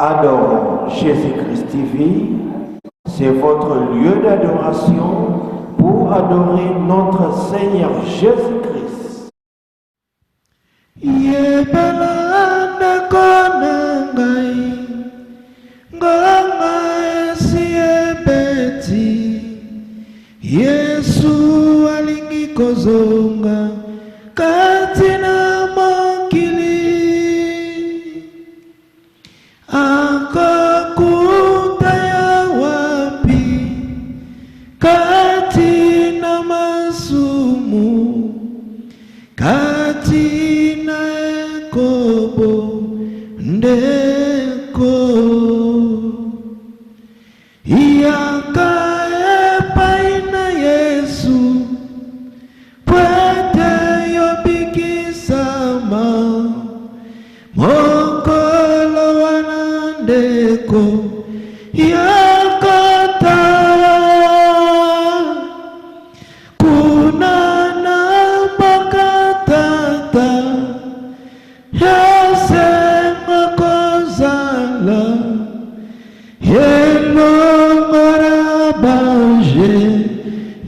Adorons Jésus-Christ TV, c'est votre lieu d'adoration pour adorer notre Seigneur Jésus-Christ. Yebelanda konangai, nganga siebeti, Yesu alingi kozonga katina mokili, akakuta ya wapi katina masumu, katina ekobo ndeko yakaepaina Yesu pwete yobikisama mokolo wanandeko yakata kunana bakatata yasenga kozala elongarabaje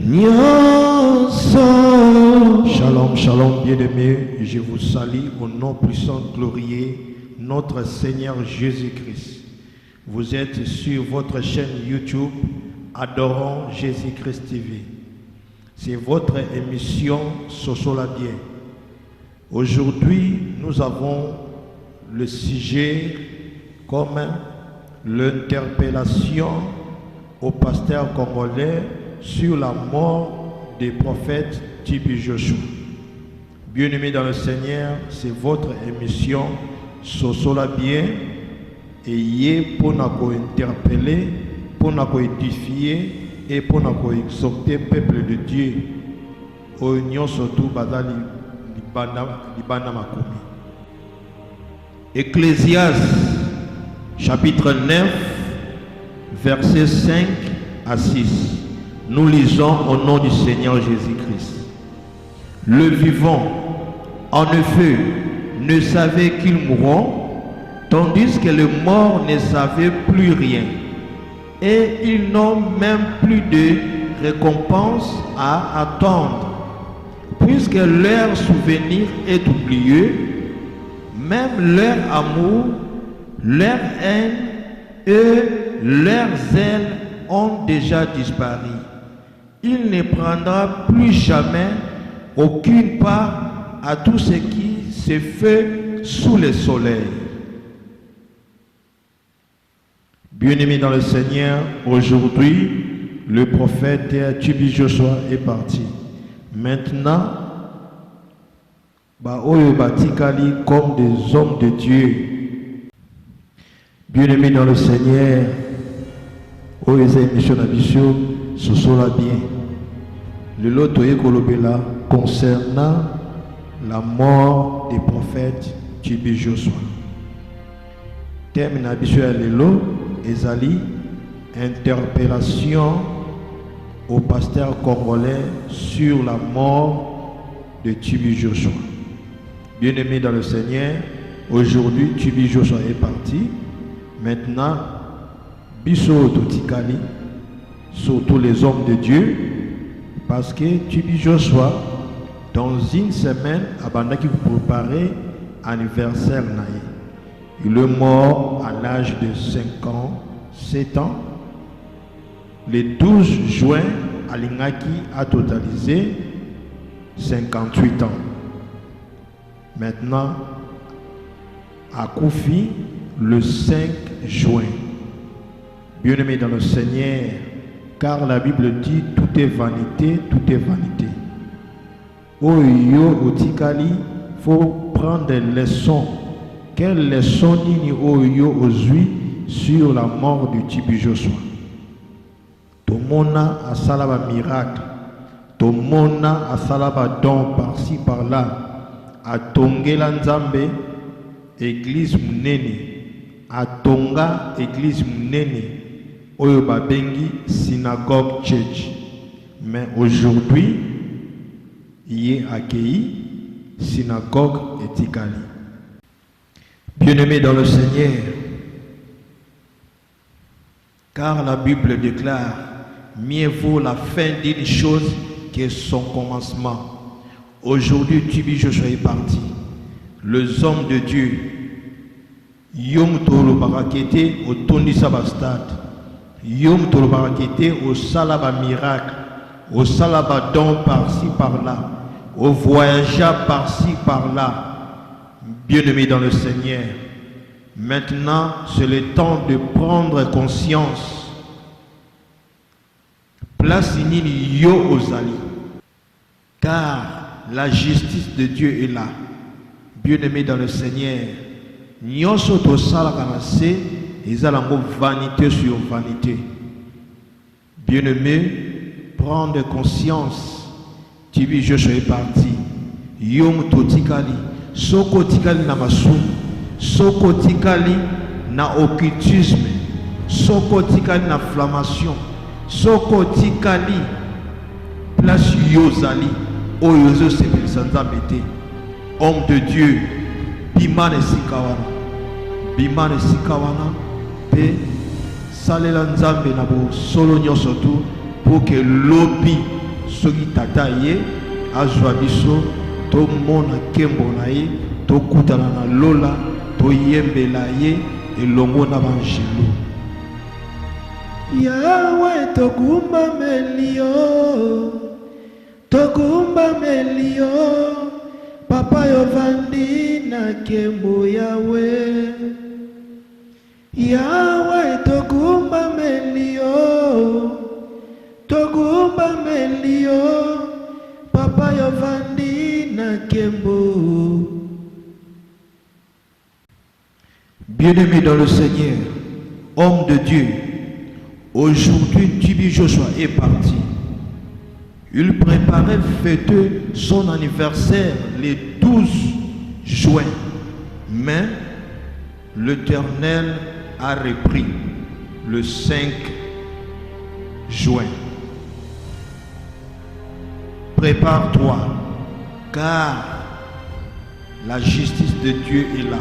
nyonso. Shalom, shalom, bien-aimés, je vous salue au nom puissant, glorieux, notre Seigneur Jésus-Christ. Vous êtes sur votre chaîne YouTube, Adorons Jésus-Christ TV. C'est votre émission Sosola Bien. Aujourd'hui, nous avons le sujet comme l'interpellation au pasteur congolais sur la mort des prophètes Tibi Joshua. Bien-aimés dans le Seigneur, c'est votre émission Sosola Bien et y pour nous interpeller, pour nous édifier et pour nous exhorter le peuple de Dieu. Au union surtout Badali Libana Makomi. Ecclésiaste chapitre 9 versets 5 à 6. Nous lisons au nom du Seigneur Jésus-Christ. Le vivant, en effet, ne savait qu'ils mourront, tandis que les morts ne savaient plus rien. Et ils n'ont même plus de récompense à attendre, puisque leur souvenir est oublié, même leur amour, leur haine et leurs ailes ont déjà disparu. Il ne prendra plus jamais aucune part à tout ce qui se fait sous le soleil. Bien-aimés dans le Seigneur, aujourd'hui, le prophète Tibi Joshua est parti. Maintenant, Oyo Batikali comme des hommes de Dieu. Bien-aimés dans le Seigneur, Oyo émission d'ambition, ce sera bien. Le lot Kolobela concernant la mort des prophètes Tibi Joshua. Thème d'ambition à l'élo, Ezali, interpellation au pasteur congolais sur la mort de Tibi Joshua. Bien-aimés dans le Seigneur, aujourd'hui Tibi Joshua est parti. Maintenant, Bisso Totikali, surtout les hommes de Dieu, parce que Tibi Joshua, dans une semaine, avant qu'il préparait anniversaire naïe. Il est mort à l'âge de 57 ans. Le 12 juin, Alingaki a totalisé 58 ans. Maintenant, à Koufi, le 5 juin. Bien-aimés dans le Seigneur, car la Bible dit tout est vanité, tout est vanité. Oyo Otikali, faut prendre des leçons. Quelles leçons ni Oyo Ozui sur la mort du Tibi Joshua? Tomona a salaba miracle, Tomona a salaba don par-ci par-là, a Tongela Nzambe, église Munene, a Tonga, église Munene, Oyo Babengi, synagogue church. Mais aujourd'hui, il est accueilli, synagogue et Tikali. Bien-aimés dans le Seigneur, Car la Bible déclare, mieux vaut la fin d'une chose que son commencement. Aujourd'hui, Tibi Joshua est parti. Les hommes de Dieu, Yom Tolo Barakete au Tondi Sabastad, Yom Tolo Barakete au Salaba miracle, au Salaba don par-ci par-là, au voyageur par-ci par-là. Bien-aimés dans le Seigneur, maintenant c'est le temps de prendre conscience. Place inini yo ozali, car la justice de Dieu est là. Bien-aimés dans le Seigneur, nyonso to sala kanase ezalango vanité sur vanité. Bien-aimés, prendre conscience. Tibi Joshua est parti. Yom totikali, soko tikali na masumu, soko tikali na occultisme, soko tikali na inflammation, soko tikali place yozali oyozo sepelisa nzambe. Homme de Dieu, bimane sikawana pe salela nzambe na bo solo nyonso tu pour que lobi soki tata ye azwa biso to mona kembo na ye to kutana na lola to yembela ye elongo na banjelo. Yahweh tokumba melio papa yovandi na kembo Yahweh. Yahweh tokumba melio papa yovandi na kembo. Bien-aimé dans le Seigneur, homme de Dieu, aujourd'hui Tibi Joshua est parti. Il préparait fêter son anniversaire le 12 juin. Mais l'Éternel a repris le 5 juin. Prépare-toi, car la justice de Dieu est là.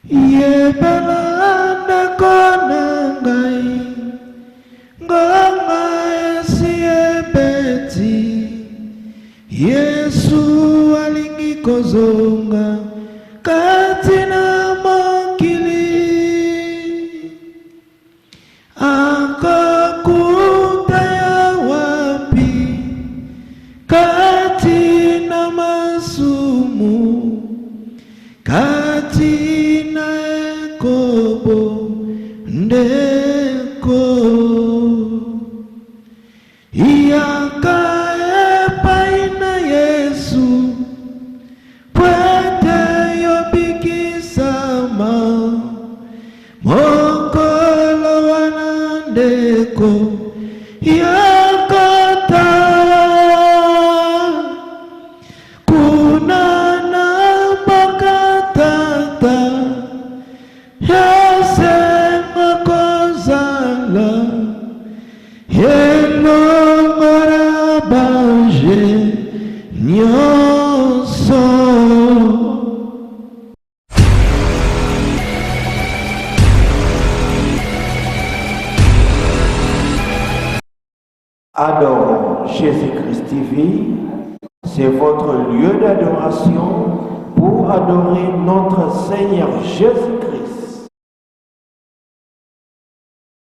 Yebelanda konangai ngoma esiebeti Yesu alingi kozonga katina mokili akakuta ya wapi katina masumu katina ekobo ndeko iyakaepaina Yesu pwete yobikisama mokolo wanandeko yakota kunana bakatata yasenga kozala elongora banje nyonso. Adorons Jésus-Christ TV, c'est votre lieu d'adoration pour adorer notre Seigneur Jésus-Christ.